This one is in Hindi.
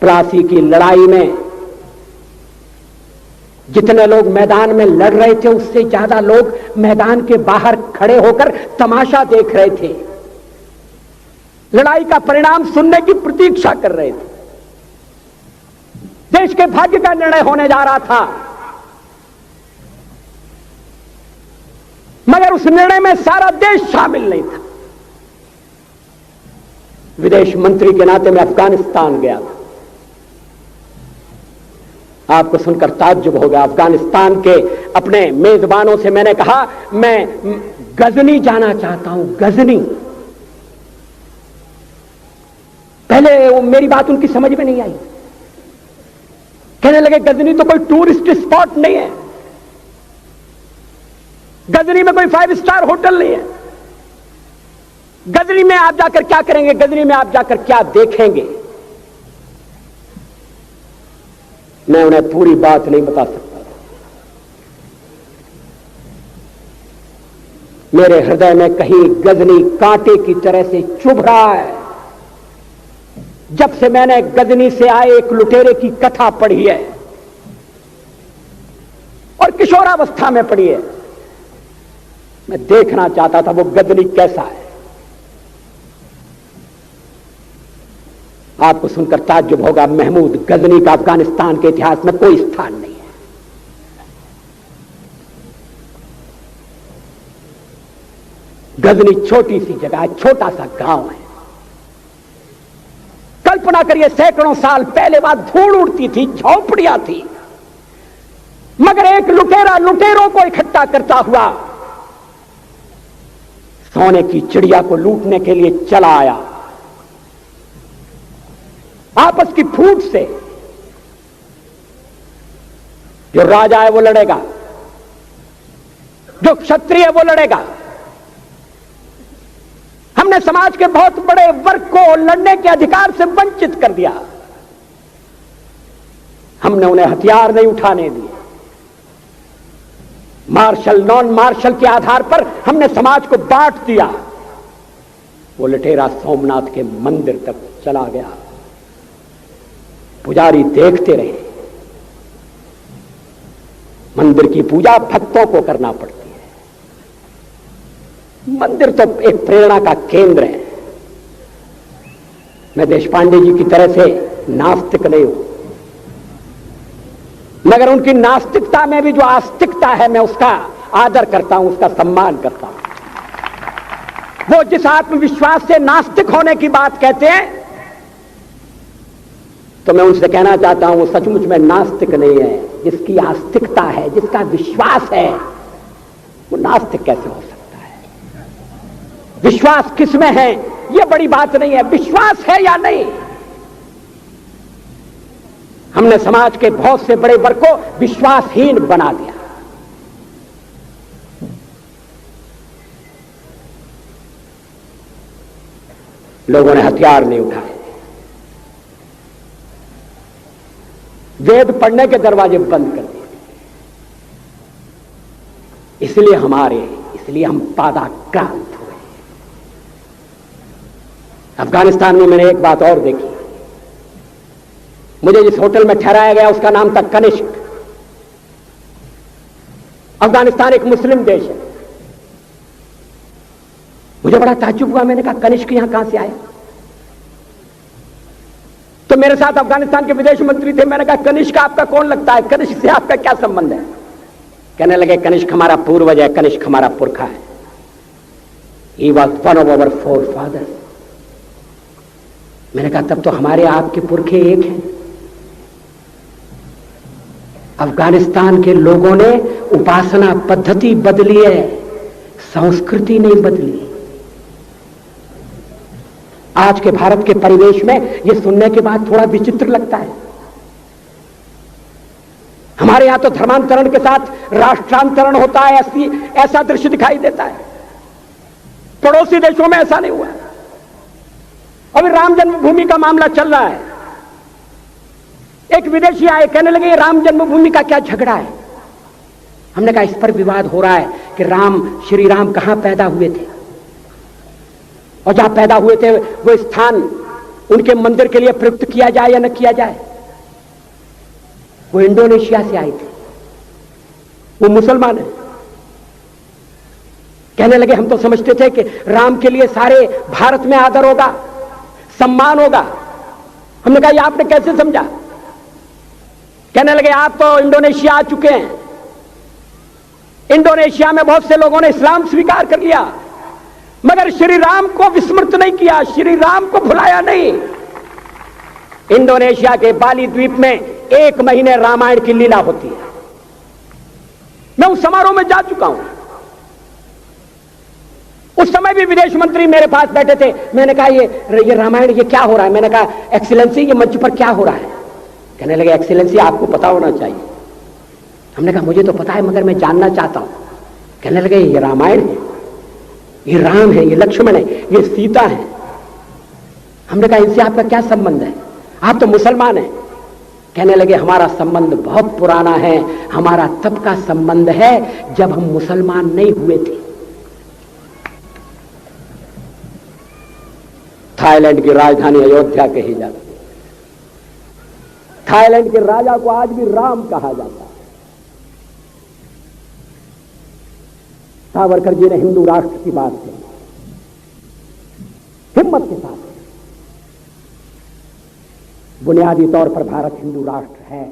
प्लासी की लड़ाई में जितने लोग मैदान में लड़ रहे थे उससे ज्यादा लोग मैदान के बाहर खड़े होकर तमाशा देख रहे थे, लड़ाई का परिणाम सुनने की प्रतीक्षा कर रहे थे। देश के भाग्य का निर्णय होने जा रहा था, मगर उस निर्णय में सारा देश शामिल नहीं था। विदेश मंत्री के नाते मैं अफगानिस्तान गया था। आपको सुनकर ताज्जुब होगा, अफगानिस्तान के अपने मेजबानों से मैंने कहा मैं गजनी जाना चाहता हूं, गजनी। पहले मेरी बात उनकी समझ में नहीं आई, कहने लगे गजनी तो कोई टूरिस्ट स्पॉट नहीं है, गजनी में कोई 5 स्टार होटल नहीं है, गजनी में आप जाकर क्या करेंगे, गजनी में आप जाकर क्या देखेंगे। मैं उन्हें पूरी बात नहीं बता सकता था। मेरे हृदय में कहीं गजनी कांटे की तरह से चुभ रहा है। जब से मैंने गजनी से आए एक लुटेरे की कथा पढ़ी है और किशोरावस्था में पढ़ी है, मैं देखना चाहता था वो गजनी कैसा है। आपको सुनकर ताज्जुब होगा, महमूद गजनी का अफगानिस्तान के इतिहास में कोई स्थान नहीं है। गजनी छोटी सी जगह है, छोटा सा गांव है। कल्पना करिए, सैकड़ों साल पहले वहां धूल उड़ती थी, झोंपड़ियां थी, मगर एक लुटेरा लुटेरों को इकट्ठा करता हुआ सोने की चिड़िया को लूटने के लिए चला आया। आपस की फूट से जो राजा है वो लड़ेगा, जो क्षत्रिय है वो लड़ेगा। हमने समाज के बहुत बड़े वर्ग को लड़ने के अधिकार से वंचित कर दिया। हमने उन्हें हथियार नहीं उठाने दिए। मार्शल नॉन मार्शल के आधार पर हमने समाज को बांट दिया। वो लुटेरा सोमनाथ के मंदिर तक चला गया। पुजारी देखते रहे। मंदिर की पूजा भक्तों को करना पड़ती है। मंदिर तो एक प्रेरणा का केंद्र है। मैं देशपांडे जी की तरह से नास्तिक नहीं हूं, मगर उनकी नास्तिकता में भी जो आस्तिकता है मैं उसका आदर करता हूं, उसका सम्मान करता हूं। वो जिस आत्मविश्वास से नास्तिक होने की बात कहते हैं, तो मैं उनसे कहना चाहता हूं वो सचमुच में नास्तिक नहीं है। जिसकी आस्तिकता है, जिसका विश्वास है, वो नास्तिक कैसे हो सकता है? विश्वास किसमें है ये बड़ी बात नहीं है, विश्वास है या नहीं। हमने समाज के बहुत से बड़े वर्ग को विश्वासहीन बना दिया। लोगों ने हथियार नहीं उठाए, वेद पढ़ने के दरवाजे बंद कर दिए। इसलिए हम पादाक्रांत हुए। अफगानिस्तान में मैंने एक बात और देखी। मुझे जिस होटल में ठहराया गया उसका नाम था कनिष्क। अफगानिस्तान एक मुस्लिम देश है। मुझे बड़ा ताज्जुब हुआ। मैंने कहा कनिष्क यहां कहां से आया? तो मेरे साथ अफगानिस्तान के विदेश मंत्री थे। मैंने कहा कनिष्क आपका कौन लगता है? कनिष्क से आपका क्या संबंध है? कहने लगे कनिष्क हमारा पूर्वज है, कनिष्क हमारा पुरखा है। He was one of our forefathers। मैंने कहा तब तो हमारे आपके पुरखे एक हैं। अफगानिस्तान के लोगों ने उपासना पद्धति बदली है, संस्कृति नहीं बदली। आज के भारत के परिवेश में यह सुनने के बाद थोड़ा विचित्र लगता है। हमारे यहां तो धर्मांतरण के साथ राष्ट्रांतरण होता है, ऐसा दृश्य दिखाई देता है। पड़ोसी देशों में ऐसा नहीं हुआ। अभी राम जन्मभूमि का मामला चल रहा है। एक विदेशी आए, कहने लगे राम जन्मभूमि का क्या झगड़ा है? हमने कहा इस पर विवाद हो रहा है कि श्री राम कहां पैदा हुए थे, और जहां पैदा हुए थे वो स्थान उनके मंदिर के लिए प्रयुक्त किया जाए या न किया जाए। वो इंडोनेशिया से आए थे, वो मुसलमान है। कहने लगे हम तो समझते थे कि राम के लिए सारे भारत में आदर होगा, सम्मान होगा। हमने कहा ये आपने कैसे समझा? कहने लगे आप तो इंडोनेशिया आ चुके हैं, इंडोनेशिया में बहुत से लोगों ने इस्लाम स्वीकार कर लिया, मगर श्री राम को विस्मृत नहीं किया, श्री राम को भुलाया नहीं। इंडोनेशिया के बाली द्वीप में 1 महीने रामायण की लीला होती है। मैं उस समारोह में जा चुका हूं। उस समय भी विदेश मंत्री मेरे पास बैठे थे। मैंने कहा ये रामायण ये क्या हो रहा है? मैंने कहा एक्सीलेंसी ये मंच पर क्या हो रहा है? कहने लगे एक्सीलेंसी आपको पता होना चाहिए। हमने कहा मुझे तो पता है मगर मैं जानना चाहता हूं। कहने लगे ये रामायण है, ये राम है, ये लक्ष्मण है, ये सीता है। हमने कहा इनसे आपका क्या संबंध है? आप तो मुसलमान हैं। कहने लगे हमारा संबंध बहुत पुराना है, हमारा तब का संबंध है जब हम मुसलमान नहीं हुए थे। थाईलैंड की राजधानी अयोध्या कही जाती है। थाईलैंड के राजा को आज भी राम कहा जाता है। सावरकर जी ने हिंदू राष्ट्र की बात की, हिम्मत के साथ। बुनियादी तौर पर भारत हिंदू राष्ट्र है।